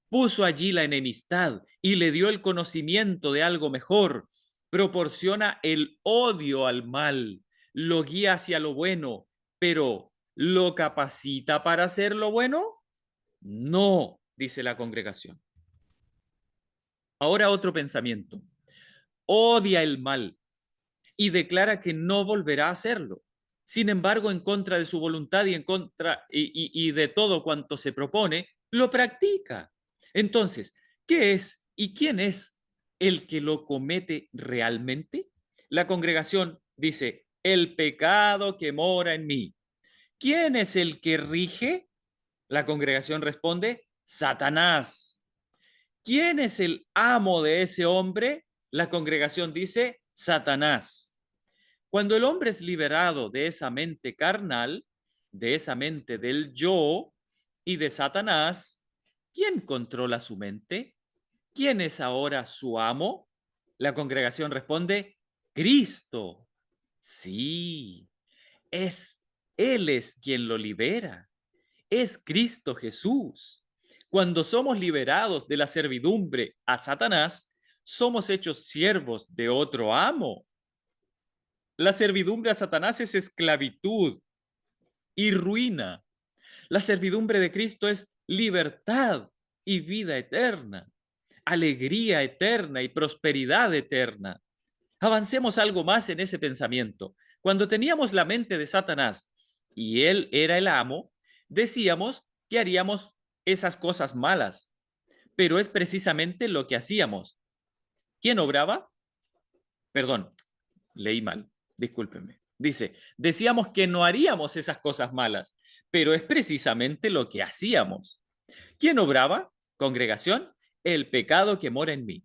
Puso allí la enemistad y le dio el conocimiento de algo mejor. Proporciona el odio al mal, lo guía hacia lo bueno, pero ¿lo capacita para hacer lo bueno? No, dice la congregación. Ahora otro pensamiento. Odia el mal y declara que no volverá a hacerlo. Sin embargo, en contra de su voluntad y en contra y de todo cuanto se propone, lo practica. Entonces, ¿qué es y quién es el que lo comete realmente? La congregación dice, el pecado que mora en mí. ¿Quién es el que rige? La congregación responde, Satanás. ¿Quién es el amo de ese hombre? La congregación dice, Satanás. Cuando el hombre es liberado de esa mente carnal, de esa mente del yo y de Satanás, ¿quién controla su mente? ¿Quién es ahora su amo? La congregación responde, Cristo. Sí, es Él es quien lo libera. Es Cristo Jesús. Cuando somos liberados de la servidumbre a Satanás, somos hechos siervos de otro amo. La servidumbre a Satanás es esclavitud y ruina. La servidumbre de Cristo es libertad y vida eterna, alegría eterna y prosperidad eterna. Avancemos algo más en ese pensamiento. Cuando teníamos la mente de Satanás y él era el amo, decíamos que haríamos esas cosas malas, pero es precisamente lo que hacíamos. ¿Quién obraba? Perdón, leí mal, discúlpenme. Dice, decíamos que no haríamos esas cosas malas, pero es precisamente lo que hacíamos. ¿Quién obraba? Congregación, el pecado que mora en mí.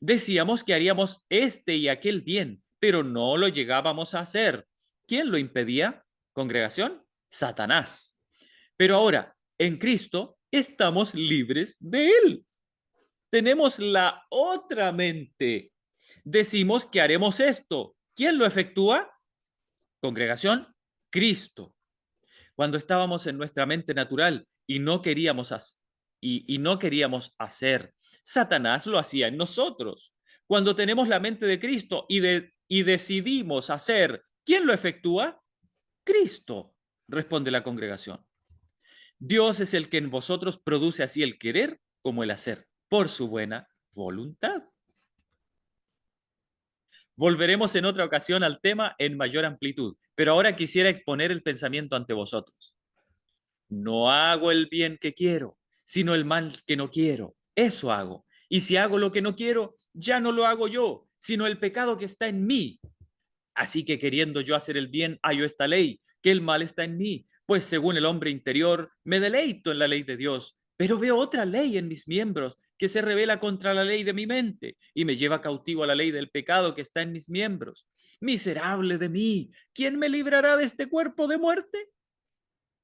Decíamos que haríamos este y aquel bien, pero no lo llegábamos a hacer. ¿Quién lo impedía? Congregación, Satanás. Pero ahora, en Cristo, estamos libres de él. Tenemos la otra mente. Decimos que haremos esto. ¿Quién lo efectúa? Congregación, Cristo. Cuando estábamos en nuestra mente natural y no queríamos, y no queríamos hacer, Satanás lo hacía en nosotros. Cuando tenemos la mente de Cristo y decidimos hacer, ¿quién lo efectúa? Cristo, responde la congregación. Dios es el que en vosotros produce así el querer como el hacer, por su buena voluntad. Volveremos en otra ocasión al tema en mayor amplitud, pero ahora quisiera exponer el pensamiento ante vosotros. No hago el bien que quiero, sino el mal que no quiero. Eso hago. Y si hago lo que no quiero, ya no lo hago yo, sino el pecado que está en mí. Así que queriendo yo hacer el bien, hallo esta ley, que el mal está en mí, pues según el hombre interior, me deleito en la ley de Dios, pero veo otra ley en mis miembros que se revela contra la ley de mi mente y me lleva cautivo a la ley del pecado que está en mis miembros. Miserable de mí, ¿quién me librará de este cuerpo de muerte?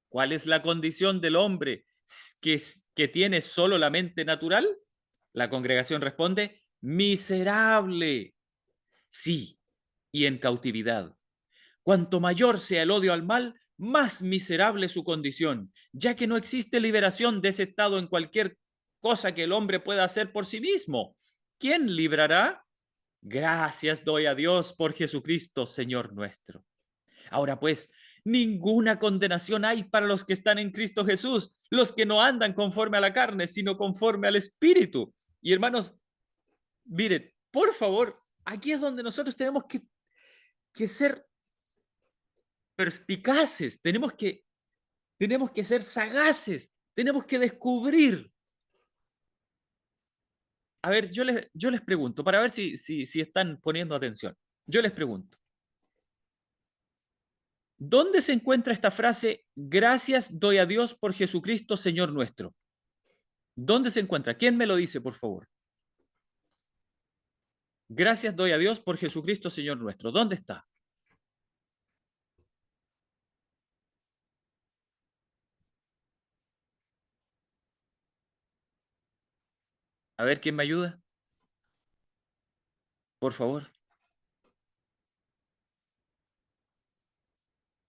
¿Cuál es la condición del hombre que tiene solo la mente natural? La congregación responde, miserable. Sí, y en cautividad. Cuanto mayor sea el odio al mal, más miserable su condición, ya que no existe liberación de ese estado en cualquier cosa que el hombre pueda hacer por sí mismo. ¿Quién librará? Gracias doy a Dios por Jesucristo, Señor nuestro. Ahora pues, ninguna condenación hay para los que están en Cristo Jesús, los que no andan conforme a la carne, sino conforme al Espíritu. Y hermanos, miren, por favor, aquí es donde nosotros tenemos que ser perspicaces, tenemos que ser sagaces, tenemos que descubrir. A ver, yo les pregunto, para ver si están poniendo atención. Yo les pregunto, ¿dónde se encuentra esta frase, gracias doy a Dios por Jesucristo, Señor nuestro? ¿Dónde se encuentra? ¿Quién me lo dice, por favor? Gracias doy a Dios por Jesucristo, Señor nuestro. ¿Dónde está? A ver, ¿quién me ayuda? Por favor.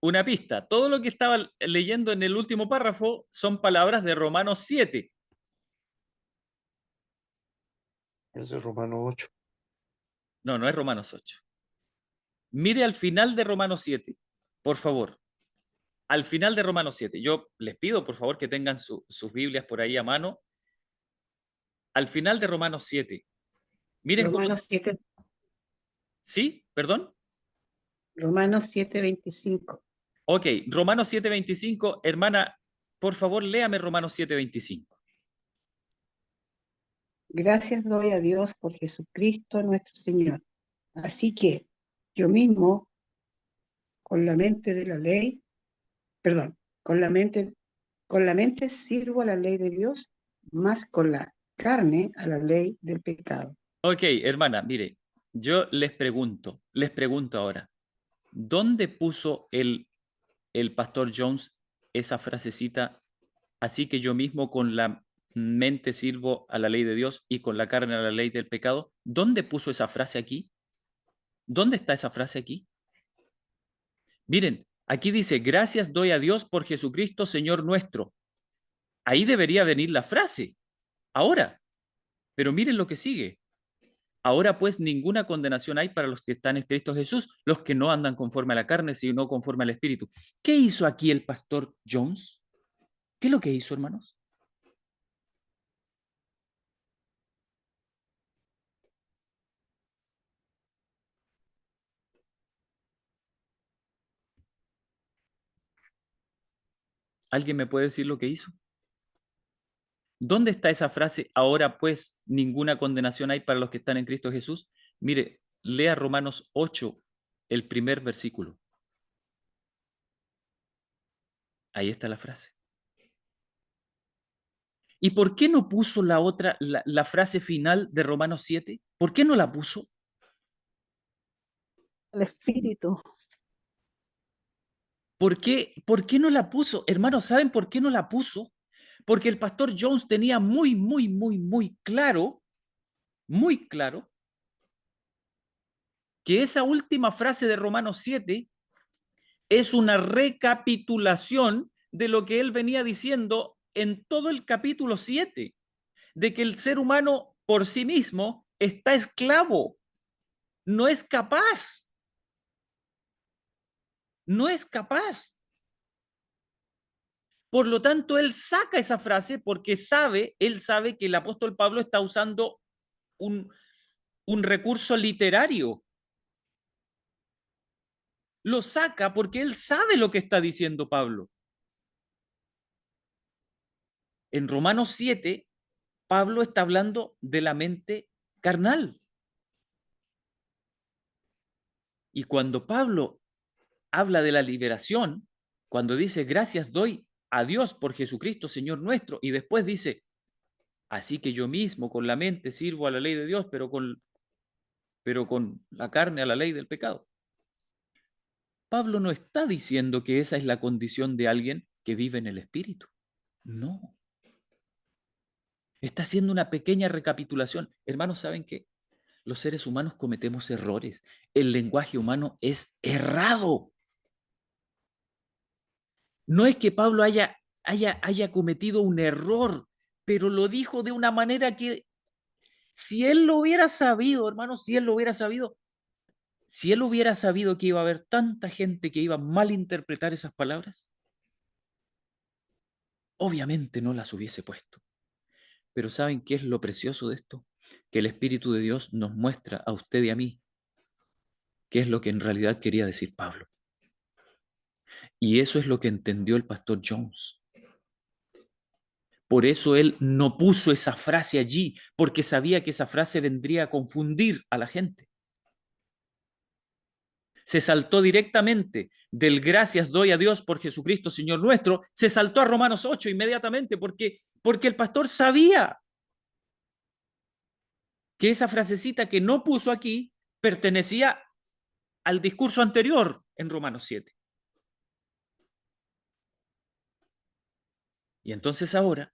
Una pista. Todo lo que estaba leyendo en el último párrafo son palabras de Romanos 7. Es de Romano 8. No, no es Romanos 8. Mire al final de Romanos 7, por favor. Al final de Romanos 7. Yo les pido, por favor, que tengan sus Biblias por ahí a mano. Al final de Romanos 7. Miren cómo... Romanos 7, ¿Sí? ¿Perdón? Romanos 7:25. Ok, Romanos 7:25. Hermana, por favor, léame Romanos 7:25. Gracias doy a Dios por Jesucristo nuestro Señor. Así que yo mismo, con la mente de la ley, perdón, con la mente sirvo a la ley de Dios, más con la carne a la ley del pecado. Ok, hermana, mire, yo les pregunto ahora, ¿dónde puso el pastor Jones esa frasecita? Así que yo mismo con la mente sirvo a la ley de Dios y con la carne a la ley del pecado. ¿Dónde puso esa frase aquí? ¿Dónde está esa frase aquí? Miren, aquí dice, gracias doy a Dios por Jesucristo, Señor nuestro. Ahí debería venir la frase, ahora. Pero miren lo que sigue. Ahora pues ninguna condenación hay para los que están en Cristo Jesús, los que no andan conforme a la carne, sino conforme al Espíritu. ¿Qué hizo aquí el pastor Jones? ¿Qué es lo que hizo, hermanos? ¿Alguien me puede decir lo que hizo? ¿Dónde está esa frase? Ahora pues ninguna condenación hay para los que están en Cristo Jesús. Mire, lea Romanos 8, el primer versículo. Ahí está la frase. ¿Y por qué no puso la otra, la frase final de Romanos 7? ¿Por qué no la puso? El Espíritu. ¿Por qué no la puso? Hermanos, ¿saben por qué no la puso? Porque el pastor Jones tenía muy claro, que esa última frase de Romanos 7 es una recapitulación de lo que él venía diciendo en todo el capítulo 7, de que el ser humano por sí mismo está esclavo, no es capaz, no es capaz. Por lo tanto, él saca esa frase porque él sabe que el apóstol Pablo está usando un, un recurso literario. Lo saca porque él sabe lo que está diciendo Pablo. En Romanos 7, Pablo está hablando de la mente carnal. Y cuando Pablo habla de la liberación, cuando dice gracias doy a Dios por Jesucristo, Señor nuestro, y después dice, así que yo mismo con la mente sirvo a la ley de Dios, pero con la carne a la ley del pecado. Pablo no está diciendo que esa es la condición de alguien que vive en el Espíritu. No. Está haciendo una pequeña recapitulación. Hermanos, ¿saben qué? Los seres humanos cometemos errores. El lenguaje humano es errado. No es que Pablo haya cometido un error, pero lo dijo de una manera que si él lo hubiera sabido, hermanos, si él hubiera sabido que iba a haber tanta gente que iba a malinterpretar esas palabras, obviamente no las hubiese puesto. Pero ¿saben qué es lo precioso de esto? Que el Espíritu de Dios nos muestra a usted y a mí qué es lo que en realidad quería decir Pablo. Y eso es lo que entendió el pastor Jones. Por eso él no puso esa frase allí, porque sabía que esa frase vendría a confundir a la gente. Se saltó directamente del gracias doy a Dios por Jesucristo, Señor nuestro, se saltó a Romanos 8 inmediatamente, porque el pastor sabía que esa frasecita que no puso aquí pertenecía al discurso anterior en Romanos 7. Y entonces ahora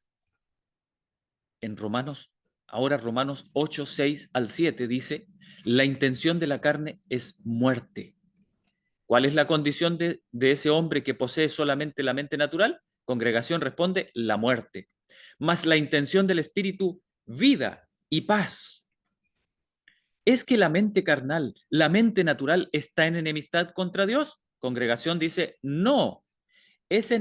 Romanos 8, 6 al 7 dice, la intención de la carne es muerte. ¿Cuál es la condición de ese hombre que posee solamente la mente natural? Congregación responde, la muerte. Mas la intención del espíritu, vida y paz. ¿Es que la mente carnal, la mente natural, está en enemistad contra Dios? Congregación dice, no, es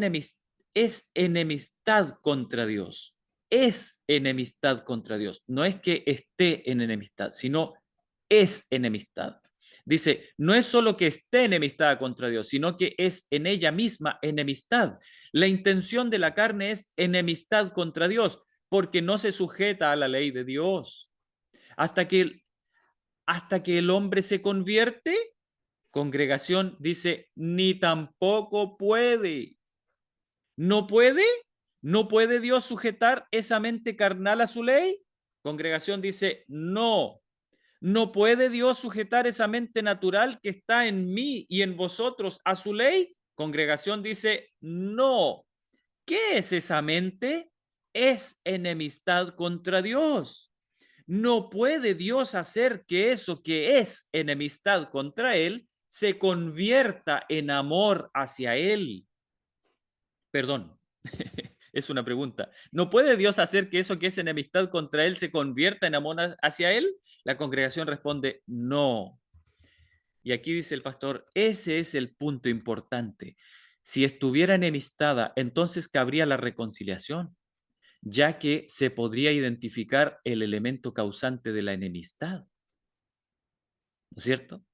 enemistad contra Dios. Es enemistad contra Dios. No es que esté en enemistad, sino es enemistad. Dice, no es solo que esté enemistada contra Dios, sino que es en ella misma enemistad. La intención de la carne es enemistad contra Dios, porque no se sujeta a la ley de Dios. Hasta que el hombre se convierte, congregación dice, ni tampoco puede. ¿No puede? ¿No puede Dios sujetar esa mente carnal a su ley? Congregación dice, no. ¿No puede Dios sujetar esa mente natural que está en mí y en vosotros a su ley? Congregación dice, no. ¿Qué es esa mente? Es enemistad contra Dios. No puede Dios hacer que eso que es enemistad contra Él se convierta en amor hacia Él. Perdón, es una pregunta. ¿No puede Dios hacer que eso que es enemistad contra Él se convierta en amor hacia Él? La congregación responde, no. Y aquí dice el pastor, ese es el punto importante. Si estuviera enemistada, entonces cabría la reconciliación, ya que se podría identificar el elemento causante de la enemistad. ¿No es cierto?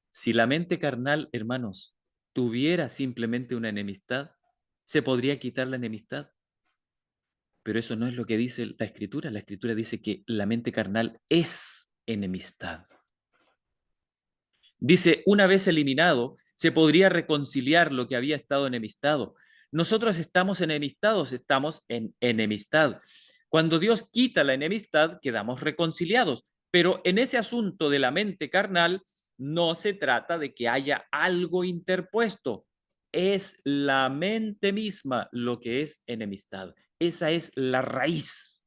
Si la mente carnal, hermanos, tuviera simplemente una enemistad, se podría quitar la enemistad. Pero eso no es lo que dice la Escritura. La Escritura dice que la mente carnal es enemistad. Dice, una vez eliminado, se podría reconciliar lo que había estado enemistado. Nosotros estamos enemistados, estamos en enemistad. Cuando Dios quita la enemistad, quedamos reconciliados. Pero en ese asunto de la mente carnal, no se trata de que haya algo interpuesto. Es la mente misma lo que es enemistad. Esa es la raíz.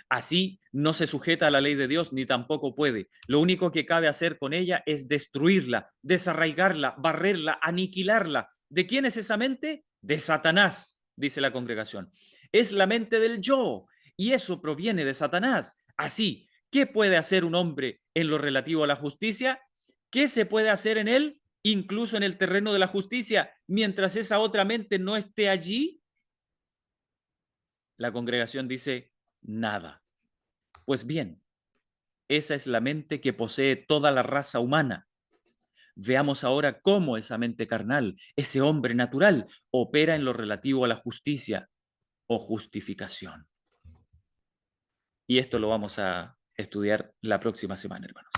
Así no se sujeta a la ley de Dios ni tampoco puede. Lo único que cabe hacer con ella es destruirla, desarraigarla, barrerla, aniquilarla. ¿De quién es esa mente? De Satanás, dice la congregación. Es la mente del yo y eso proviene de Satanás. Así, ¿qué puede hacer un hombre en lo relativo a la justicia? ¿Qué se puede hacer en él, incluso en el terreno de la justicia, mientras esa otra mente no esté allí? La congregación dice nada. Pues bien, esa es la mente que posee toda la raza humana. Veamos ahora cómo esa mente carnal, ese hombre natural, opera en lo relativo a la justicia o justificación. Y esto lo vamos a estudiar la próxima semana, hermanos.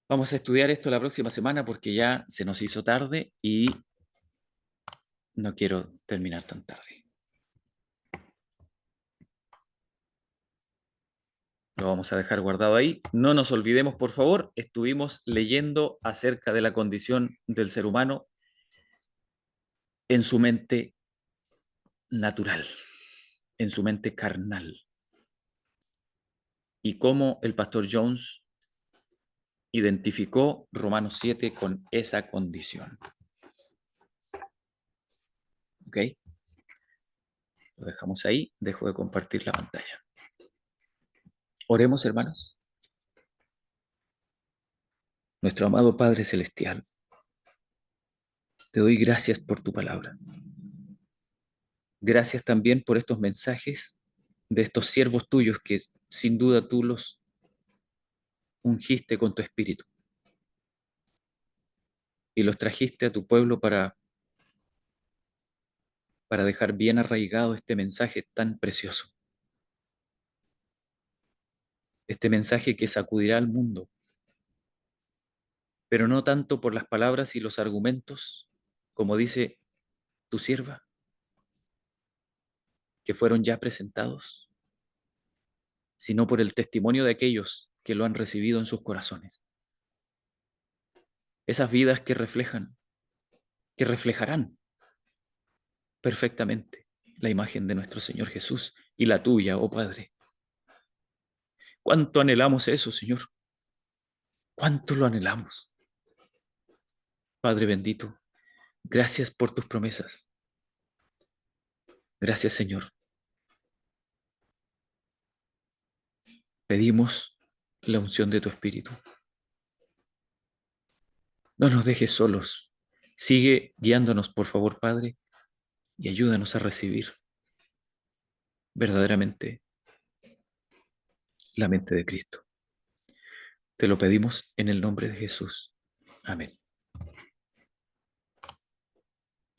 Vamos a estudiar esto la próxima semana porque ya se nos hizo tarde y no quiero terminar tan tarde. Lo vamos a dejar guardado ahí. No nos olvidemos, por favor, estuvimos leyendo acerca de la condición del ser humano en su mente natural, en su mente carnal. Y cómo el pastor Jones identificó Romanos 7 con esa condición. ¿Ok? Lo dejamos ahí. Dejo de compartir la pantalla. Oremos, hermanos. Nuestro amado Padre Celestial, te doy gracias por tu palabra. Gracias también por estos mensajes de estos siervos tuyos que sin duda tú los ungiste con tu espíritu y los trajiste a tu pueblo para dejar bien arraigado este mensaje tan precioso. Este mensaje que sacudirá al mundo, pero no tanto por las palabras y los argumentos, como dice tu sierva, que fueron ya presentados, sino por el testimonio de aquellos que lo han recibido en sus corazones. Esas vidas que reflejarán perfectamente la imagen de nuestro Señor Jesús y la tuya, oh Padre. ¿Cuánto anhelamos eso, Señor? ¿Cuánto lo anhelamos? Padre bendito, gracias por tus promesas. Gracias, Señor. Pedimos la unción de tu Espíritu. No nos dejes solos. Sigue guiándonos, por favor, Padre, y ayúdanos a recibir verdaderamente la mente de Cristo. Te lo pedimos en el nombre de Jesús. Amén.